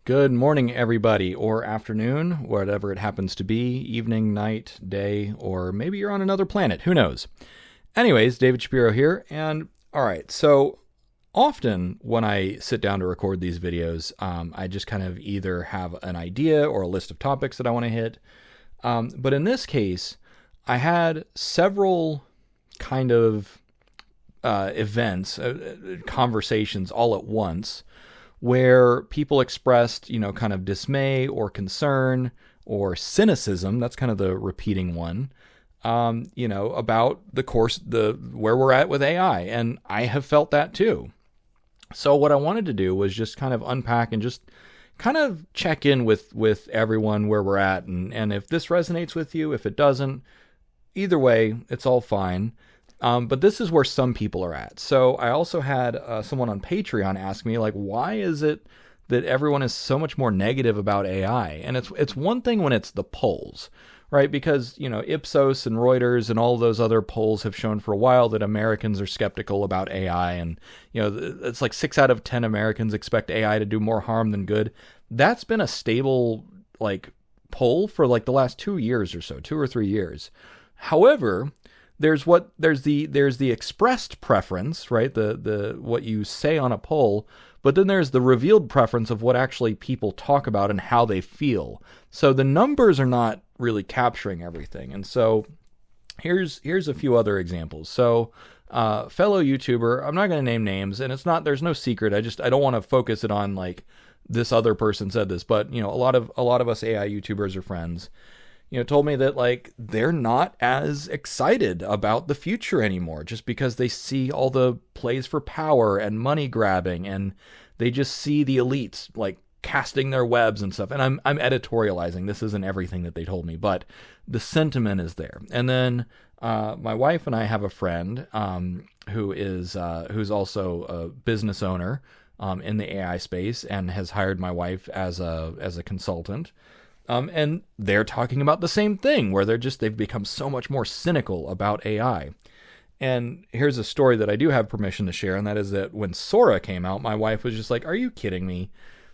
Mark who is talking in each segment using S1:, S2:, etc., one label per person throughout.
S1: Good morning, everybody, or afternoon, whatever it happens to be, evening, night, day, or maybe you're on another planet. Who knows? Anyways, David Shapiro here, and all right, so often when I sit down to record these videos, I just kind of either have an idea or a list of topics that I want to hit. But in this case, I had several kind of events, conversations all at once, where people expressed, kind of dismay or concern or cynicism. That's kind of the repeating one, about where we're at with AI. And I have felt that too. So what I wanted to do was just kind of unpack and just kind of check in with everyone where we're at. And if this resonates with you, if it doesn't, either way, it's all fine. But this is where some people are at. So I also had someone on Patreon ask me, why is it that everyone is so much more negative about AI? And it's one thing when it's the polls, right? Because, Ipsos and Reuters and all those other polls have shown for a while that Americans are skeptical about AI. And, it's like 6 out of 10 Americans expect AI to do more harm than good. That's been a stable, poll for the last 2 years or so, 2 or 3 years. However, there's the expressed preference, right? The what you say on a poll, but then there's the revealed preference of what actually people talk about and how they feel. So the numbers are not really capturing everything. And so here's a few other examples. So fellow YouTuber, I'm not going to name names, and there's no secret. I don't want to focus it on this other person said this, but a lot of us AI YouTubers are friends. Told me that they're not as excited about the future anymore just because they see all the plays for power and money grabbing, and they just see the elites casting their webs and stuff. And I'm editorializing. This isn't everything that they told me, but the sentiment is there. And then my wife and I have a friend who's also a business owner in the AI space and has hired my wife as a consultant. And they're talking about the same thing, where they've become so much more cynical about AI. And here's a story that I do have permission to share, and that is that when Sora came out, my wife was just like, "Are you kidding me?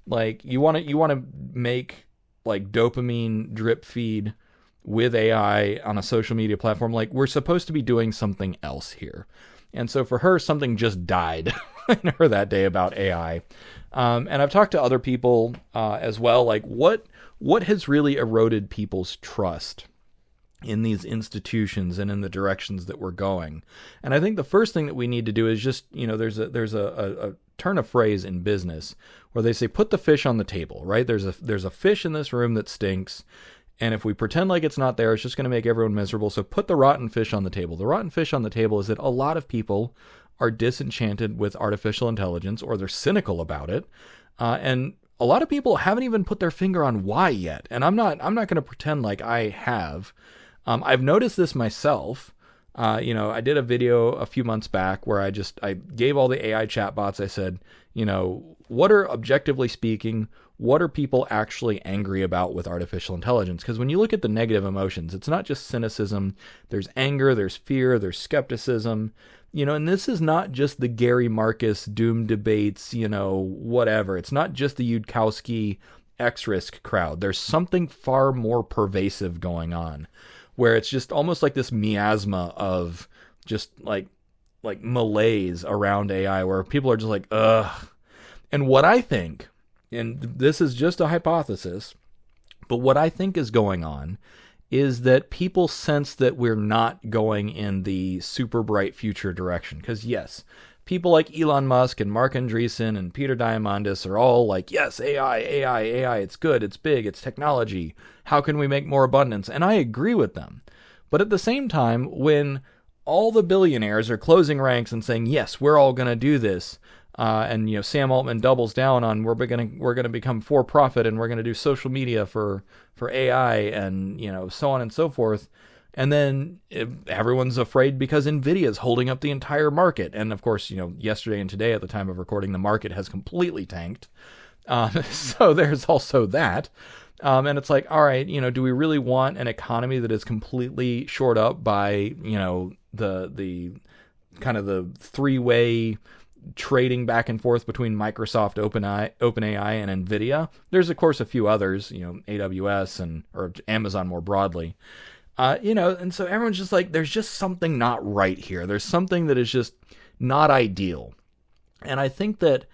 S1: You want to make dopamine drip feed with AI on a social media platform? We're supposed to be doing something else here." And so for her, something just died in her that day about AI. And I've talked to other people as well, what has really eroded people's trust in these institutions and in the directions that we're going. And I think the first thing that we need to do is just, there's a turn of phrase in business where they say, put the fish on the table, right? There's a fish in this room that stinks. And if we pretend like it's not there, it's just going to make everyone miserable. So put the rotten fish on the table. The rotten fish on the table is that a lot of people are disenchanted with artificial intelligence, or they're cynical about it. And a lot of people haven't even put their finger on why yet. And I'm not going to pretend like I have. I've noticed this myself. I did a video a few months back where I gave all the AI chatbots. I said, what are, objectively speaking, what are people actually angry about with artificial intelligence? Because when you look at the negative emotions, it's not just cynicism. There's anger, there's fear, there's skepticism. And this is not just the Gary Marcus doom debates, whatever. It's not just the Yudkowsky X-Risk crowd. There's something far more pervasive going on, where it's just almost like this miasma of just malaise around AI, where people are just like, ugh. And what I think, and this is just a hypothesis, but what I think is going on is that people sense that we're not going in the super bright future direction. Because yes, people like Elon Musk and Mark Andreessen and Peter Diamandis are all like, yes, AI, it's good, it's big, it's technology. How can we make more abundance? And I agree with them. But at the same time, when all the billionaires are closing ranks and saying, yes, we're all going to do this, and Sam Altman doubles down on we're gonna become for profit, and we're gonna do social media for AI, and so on and so forth. And then everyone's afraid because Nvidia is holding up the entire market. And of course, yesterday and today at the time of recording, the market has completely tanked. So there's also that. And it's like, all right, do we really want an economy that is completely shored up by the kind of the three-way trading back and forth between Microsoft, OpenAI, and NVIDIA. There's, of course, a few others, AWS or Amazon more broadly. And so everyone's just like, there's just something not right here. There's something that is just not ideal. And I think that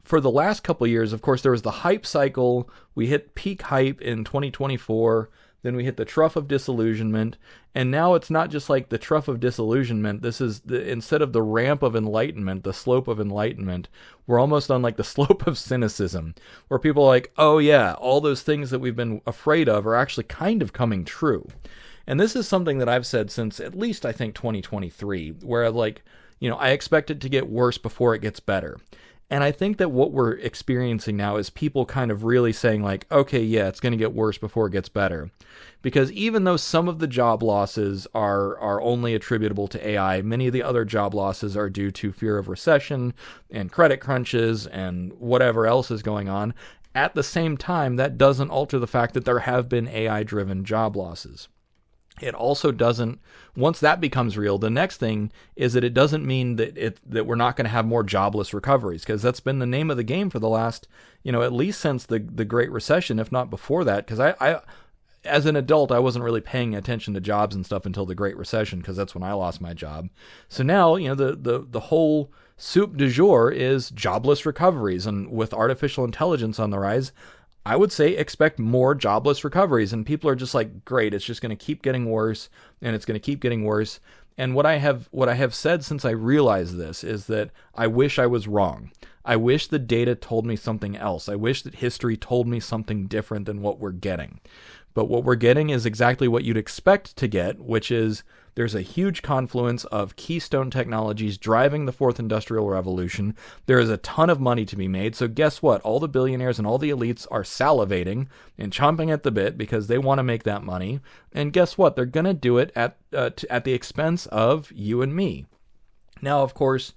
S1: for the last couple of years, of course, there was the hype cycle. We hit peak hype in 2024. Then we hit the trough of disillusionment. And now it's not just like the trough of disillusionment. This is instead of the ramp of enlightenment, the slope of enlightenment, we're almost on like the slope of cynicism, where people are like, oh yeah, all those things that we've been afraid of are actually kind of coming true. And this is something that I've said since at least, I think, 2023, where I expect it to get worse before it gets better. And I think that what we're experiencing now is people kind of really saying like, okay, yeah, it's going to get worse before it gets better. Because even though some of the job losses are only attributable to AI, many of the other job losses are due to fear of recession and credit crunches and whatever else is going on. At the same time, that doesn't alter the fact that there have been AI-driven job losses. It also doesn't, once that becomes real, the next thing is that it doesn't mean that we're not going to have more jobless recoveries, because that's been the name of the game for the last, at least since the Great Recession, if not before that. Because I, as an adult, I wasn't really paying attention to jobs and stuff until the Great Recession, because that's when I lost my job. So now, the whole soup du jour is jobless recoveries, and with artificial intelligence on the rise, I would say expect more jobless recoveries. And people are just like, great, it's just going to keep getting worse, and it's going to keep getting worse. And what I have said since I realized this is that I wish I was wrong. I wish the data told me something else. I wish that history told me something different than what we're getting. But what we're getting is exactly what you'd expect to get, which is there's a huge confluence of keystone technologies driving the fourth industrial revolution. There is a ton of money to be made. So guess what? All the billionaires and all the elites are salivating and chomping at the bit because they want to make that money. And guess what? They're going to do it at the expense of you and me. Now, of course,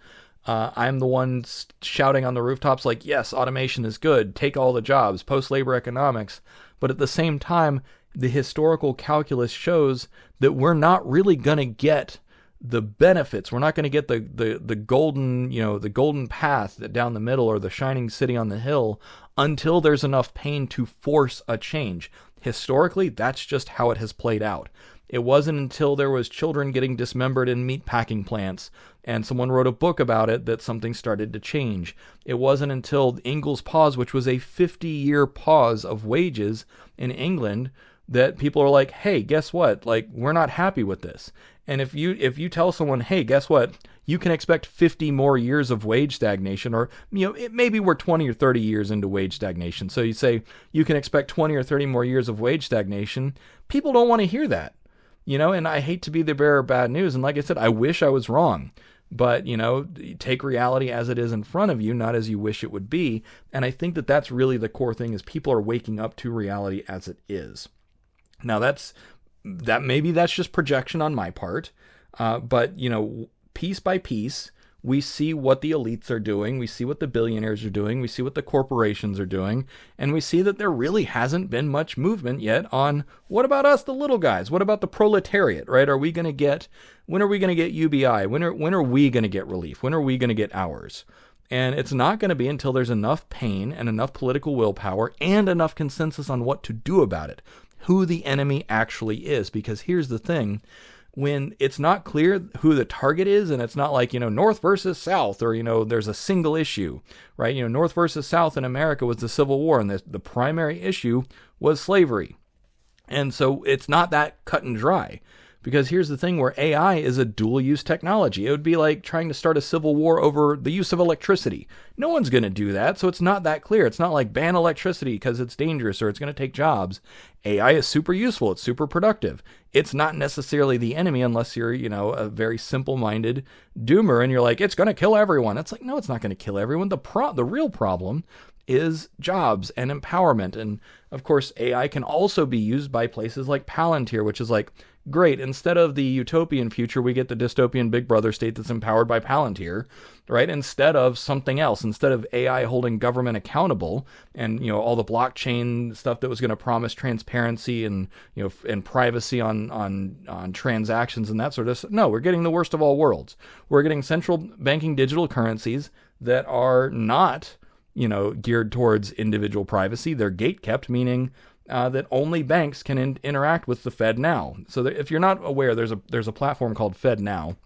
S1: I'm the one shouting on the rooftops like, yes, automation is good. Take all the jobs, post-labor economics. But at the same time, the historical calculus shows that we're not really going to get the benefits. We're not going to get the golden path down the middle, or the shining city on the hill, until there's enough pain to force a change. Historically, that's just how it has played out. It wasn't until there was children getting dismembered in meatpacking plants and someone wrote a book about it that something started to change. It wasn't until Ingalls Pause, which was a 50-year pause of wages in England, that people are like, hey, guess what? Like, we're not happy with this. And if you tell someone, hey, guess what? You can expect 50 more years of wage stagnation, or, maybe we're 20 or 30 years into wage stagnation. So you say you can expect 20 or 30 more years of wage stagnation. People don't want to hear that, and I hate to be the bearer of bad news. And like I said, I wish I was wrong. But, take reality as it is in front of you, not as you wish it would be. And I think that that's really the core thing, is people are waking up to reality as it is. Now, maybe that's just projection on my part. But, piece by piece, we see what the elites are doing. We see what the billionaires are doing. We see what the corporations are doing. And we see that there really hasn't been much movement yet on, what about us, the little guys? What about the proletariat, right? When are we going to get UBI? When are we going to get relief? When are we going to get ours? And it's not going to be until there's enough pain and enough political willpower and enough consensus on what to do about it, who the enemy actually is. Because here's the thing. When it's not clear who the target is, and it's not like, North versus South, or, there's a single issue, right? North versus South in America was the Civil War, and the primary issue was slavery. And so it's not that cut and dry. Because here's the thing, where AI is a dual-use technology. It would be like trying to start a civil war over the use of electricity. No one's going to do that, so it's not that clear. It's not like ban electricity because it's dangerous or it's going to take jobs. AI is super useful. It's super productive. It's not necessarily the enemy unless you're, a very simple-minded doomer and you're like, it's going to kill everyone. It's like, no, it's not going to kill everyone. The real problem is jobs and empowerment. And of course, AI can also be used by places like Palantir, which is like, great, instead of the utopian future, we get the dystopian Big Brother state that's empowered by Palantir, right? Instead of something else, instead of AI holding government accountable and, all the blockchain stuff that was going to promise transparency and, and privacy on transactions and that sort of stuff. No, we're getting the worst of all worlds. We're getting central banking digital currencies that are not, geared towards individual privacy. They're gate kept, meaning that only banks can interact with the Fed Now. So if you're not aware, there's a platform called Fed Now,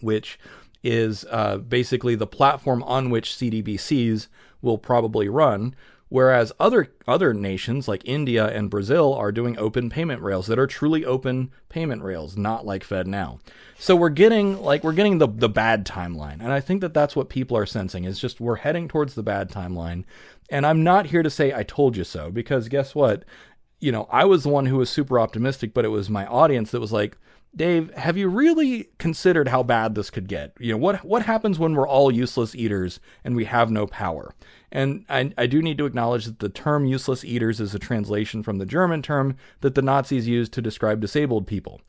S1: which is basically the platform on which CDBCs will probably run, whereas other nations like India and Brazil are doing open payment rails that are truly open payment rails, not like Fed Now. So we're getting the bad timeline, and I think that that's what people are sensing. Is just we're heading towards the bad timeline. And I'm not here to say I told you so, because guess what? I was the one who was super optimistic, but it was my audience that was like, Dave, have you really considered how bad this could get? What happens when we're all useless eaters and we have no power? And I do need to acknowledge that the term useless eaters is a translation from the German term that the Nazis used to describe disabled people.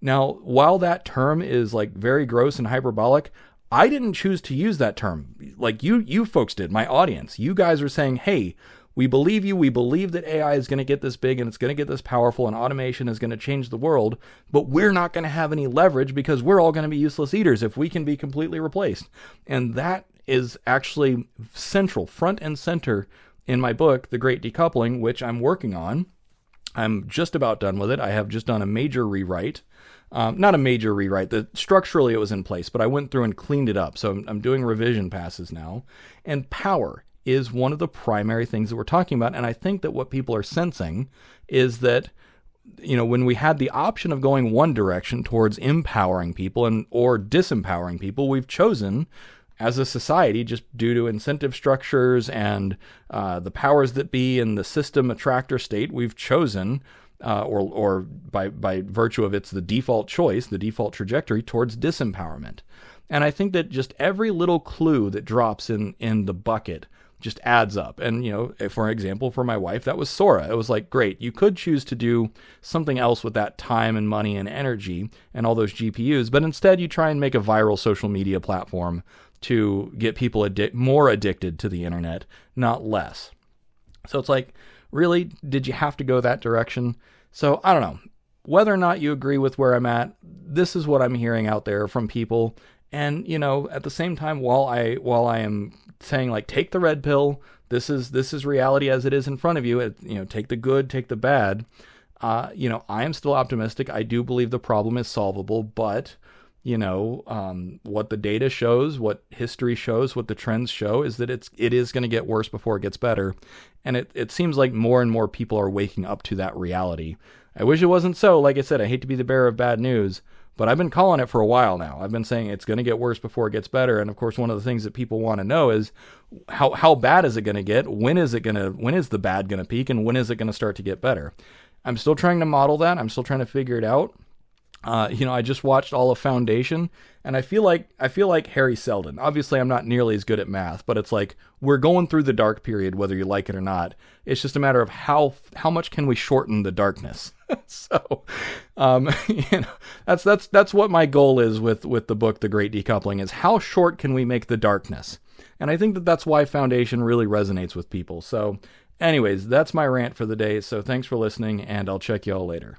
S1: Now, while that term is like very gross and hyperbolic, I didn't choose to use that term. Like you folks did, my audience. You guys are saying, hey, we believe you. We believe that AI is going to get this big and it's going to get this powerful and automation is going to change the world, but we're not going to have any leverage because we're all going to be useless eaters if we can be completely replaced. And that is actually central, front and center in my book, The Great Decoupling, which I'm working on. I'm just about done with it. I have just done a major rewrite. Not a major rewrite. Structurally it was in place, but I went through and cleaned it up. So I'm doing revision passes now. And power is one of the primary things that we're talking about. And I think that what people are sensing is that, when we had the option of going one direction towards empowering people or disempowering people, we've chosen as a society, just due to incentive structures and the powers that be in the system attractor state, we've chosen or by virtue of the default choice, the default trajectory towards disempowerment. And I think that just every little clue that drops in the bucket just adds up. And, for example, for my wife, that was Sora. It was like, great, you could choose to do something else with that time and money and energy and all those GPUs, but instead you try and make a viral social media platform to get people more addicted to the internet, not less. So it's like, really, did you have to go that direction? So I don't know. Whether or not you agree with where I'm at, this is what I'm hearing out there from people. And, at the same time, while I am saying, like, take the red pill, this is reality as it is in front of you, take the good, take the bad, I am still optimistic. I do believe the problem is solvable, but what the data shows, what history shows, what the trends show is that it is going to get worse before it gets better. And it seems like more and more people are waking up to that reality. I wish it wasn't so. Like I said, I hate to be the bearer of bad news, but I've been calling it for a while now. I've been saying it's going to get worse before it gets better. And of course, one of the things that people want to know is how bad is it going to get? When is the bad going to peak? And when is it going to start to get better? I'm still trying to model that. I'm still trying to figure it out. I just watched all of Foundation, and I feel like Harry Seldon. Obviously, I'm not nearly as good at math, but it's like we're going through the dark period, whether you like it or not. It's just a matter of how much can we shorten the darkness. So, that's what my goal is with the book, The Great Decoupling, is how short can we make the darkness? And I think that that's why Foundation really resonates with people. So, anyways, that's my rant for the day. So, thanks for listening, and I'll check you all later.